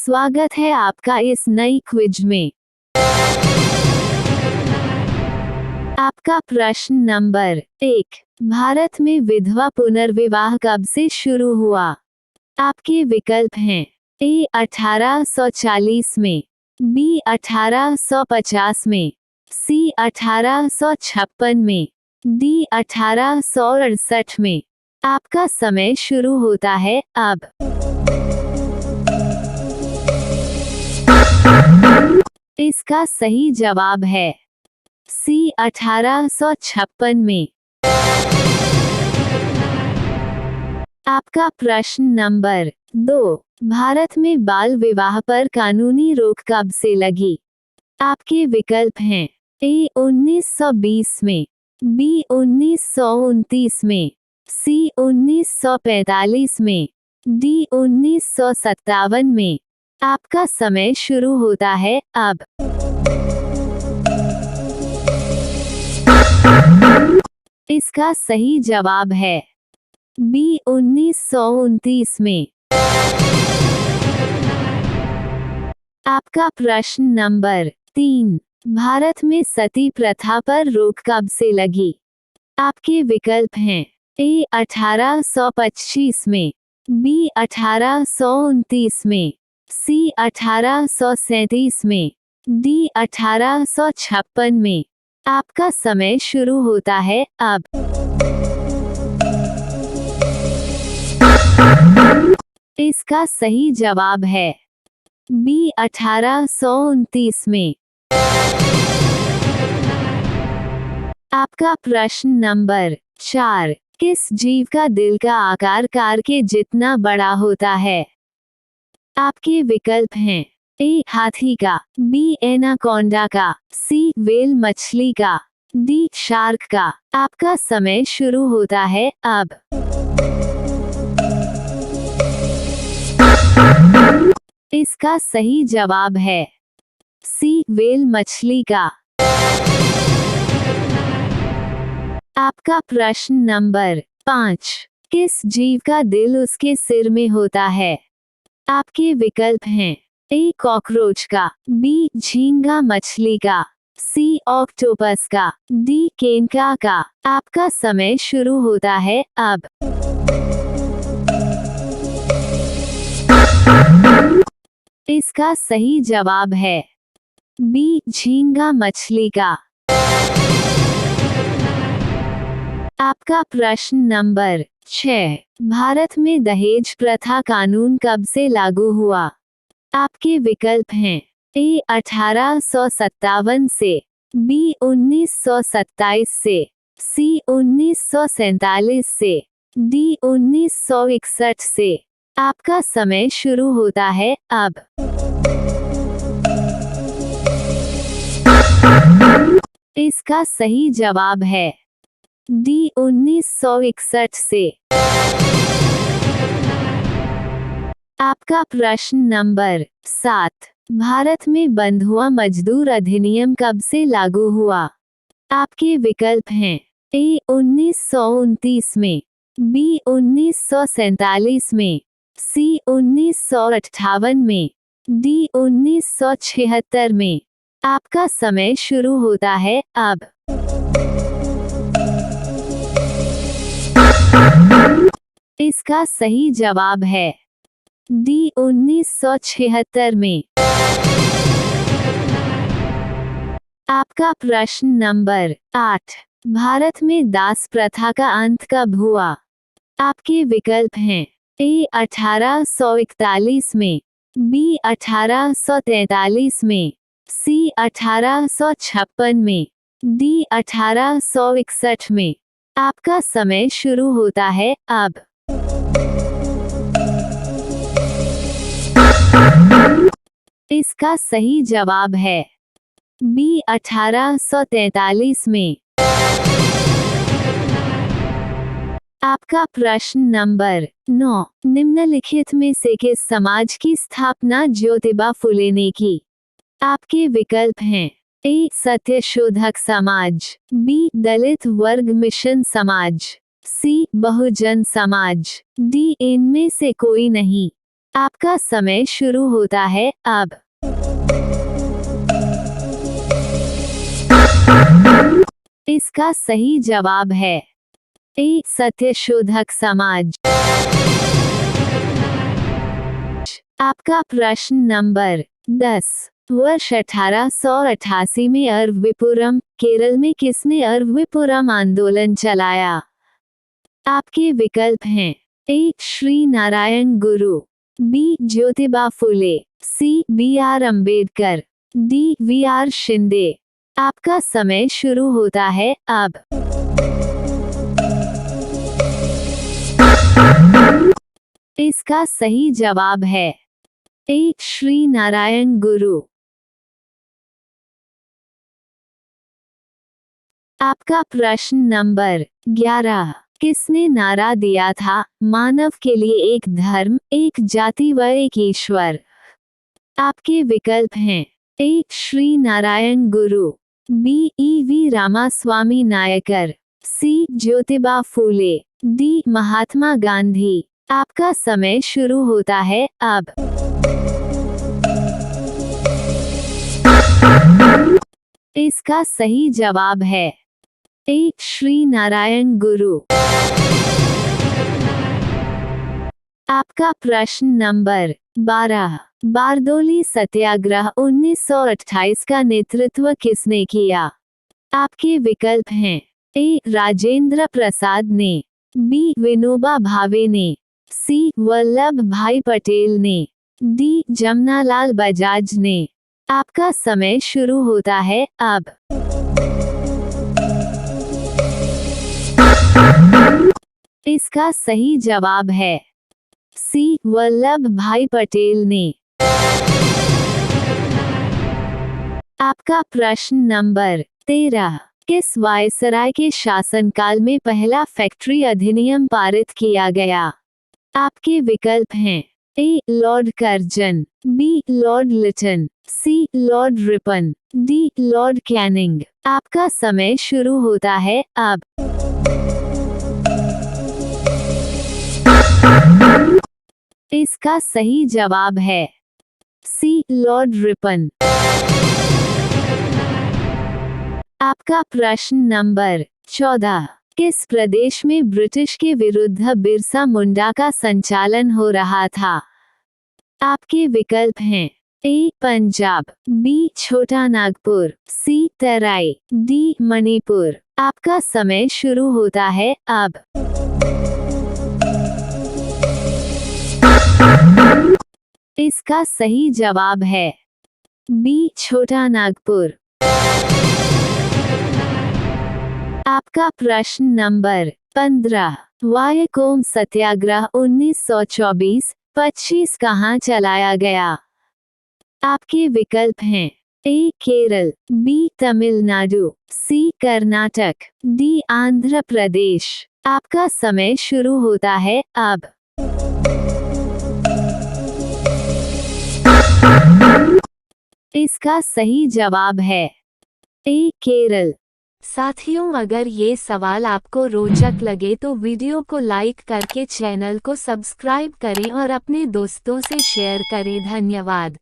स्वागत है आपका इस नई क्विज में। आपका प्रश्न नंबर 1, भारत में विधवा पुनर्विवाह कब से शुरू हुआ? आपके विकल्प हैं ए 1840 में, बी 1850 में, सी 1856 में, डी 1868 में। आपका समय शुरू होता है अब। इसका सही जवाब है सी 1856 में। आपका प्रश्न नंबर 2, भारत में बाल विवाह पर कानूनी रोक कब से लगी? आपके विकल्प हैं ए 1920 में, बी 1929 में, सी 1945 में, डी 1957 में। आपका समय शुरू होता है अब। इसका सही जवाब है बी 1929 में। आपका प्रश्न नंबर 3, भारत में सती प्रथा पर रोक कब से लगी? आपके विकल्प हैं ए 1825 में, बी 1829 में, सी 1837 में, डी 1856 में। आपका समय शुरू होता है अब। इसका सही जवाब है बी 1829 में। आपका प्रश्न नंबर 4, किस जीव का दिल का आकार कार के जितना बड़ा होता है? आपके विकल्प हैं ए हाथी का, बी एनाकोंडा का, सी व्हेल मछली का, डी शार्क का। आपका समय शुरू होता है अब। इसका सही जवाब है सी व्हेल मछली का। आपका प्रश्न नंबर 5, किस जीव का दिल उसके सिर में होता है? आपके विकल्प हैं ए कॉकरोच का, बी झींगा मछली का, सी ऑक्टोपस का, डी केंका का। आपका समय शुरू होता है अब। इसका सही जवाब है बी झींगा मछली का। आपका प्रश्न नंबर 6, भारत में दहेज प्रथा कानून कब से लागू हुआ? आपके विकल्प हैं ए 1857 से, बी 1927 से, सी 1947 से, डी 1961 से। आपका समय शुरू होता है अब। इसका सही जवाब है डी 1961 से। आपका प्रश्न नंबर 7, भारत में बंधुआ मजदूर अधिनियम कब से लागू हुआ? आपके विकल्प हैं ए 1929 में, बी 1947 में, सी 1958 में, डी 1976 में। आपका समय शुरू होता है अब। इसका सही जवाब है डी 1976 में। आपका प्रश्न नंबर 8, भारत में दास प्रथा का अंत कब हुआ? आपके विकल्प हैं ए 1841 में, बी 1843 में, सी 1856 में, डी 1861 में। आपका समय शुरू होता है अब। इसका सही जवाब है बी 1843 में। आपका प्रश्न नंबर 9, निम्नलिखित में से किस समाज की स्थापना ज्योतिबा फुले ने की? आपके विकल्प हैं ए सत्यशोधक समाज, बी दलित वर्ग मिशन समाज, सी बहुजन समाज, डी इनमें से कोई नहीं। आपका समय शुरू होता है अब। इसका सही जवाब है ए, सत्यशोधक समाज। आपका प्रश्न नंबर 10। वर्ष 1888 में अरविपुरम, केरल में किसने अरविपुरम आंदोलन चलाया? आपके विकल्प हैं ए, Shri Narayana Guru, b, Jyotiba Phule, c, B R Ambedkar, d, V R Shinde. आपका समय शुरू होता है अब। इसका सही जवाब है ए, श्री नारायण गुरु। आपका प्रश्न नंबर 11। किसने नारा दिया था, मानव के लिए एक धर्म, एक जाति व एक ईश्वर? आपके विकल्प हैं ए, Shri Narayana Guru, B, E V Ramaswamy Naicker, C, Jyotiba Phule, D, Mahatma Gandhi. आपका समय शुरू होता है अब। इसका सही जवाब है ए, श्री नारायण गुरु। आपका प्रश्न नंबर 12। बारदोली सत्याग्रह 1928 का नेतृत्व किसने किया? आपके विकल्प हैं ए, राजेंद्र प्रसाद ने, बी, विनोबा भावे ने, सी, वल्लभ भाई पटेल ने, डी, जमनालाल बजाज ने। आपका समय शुरू होता है अब। इसका सही जवाब है सी, वल्लभ भाई पटेल ने। आपका प्रश्न नंबर 13। किस वायसराय के शासनकाल में पहला फैक्ट्री अधिनियम पारित किया गया? आपके विकल्प हैं A, Lord Curzon, B, Lord Lytton, C, Lord Ripon, D, Lord Canning. आपका समय शुरू होता है अब। इसका सही जवाब है सी, लॉर्ड रिपन। आपका प्रश्न नंबर 14। किस प्रदेश में ब्रिटिश के विरुद्ध बिरसा मुंडा का संचालन हो रहा था? आपके विकल्प हैं ए, पंजाब, बी, छोटा नागपुर, सी, तराई, डी, मणिपुर। आपका समय शुरू होता है अब। इसका सही जवाब है बी, छोटा नागपुर। आपका प्रश्न नंबर 15। वायकोम सत्याग्रह 1924-25 कहाँ चलाया गया? आपके विकल्प हैं ए, केरल, बी, तमिलनाडु, सी, कर्नाटक, डी, आंध्र प्रदेश। आपका समय शुरू होता है अब। इसका सही जवाब है ए, केरल। साथियों, अगर ये सवाल आपको रोचक लगे तो वीडियो को लाइक करके चैनल को सब्सक्राइब करें और अपने दोस्तों से शेयर करें। धन्यवाद।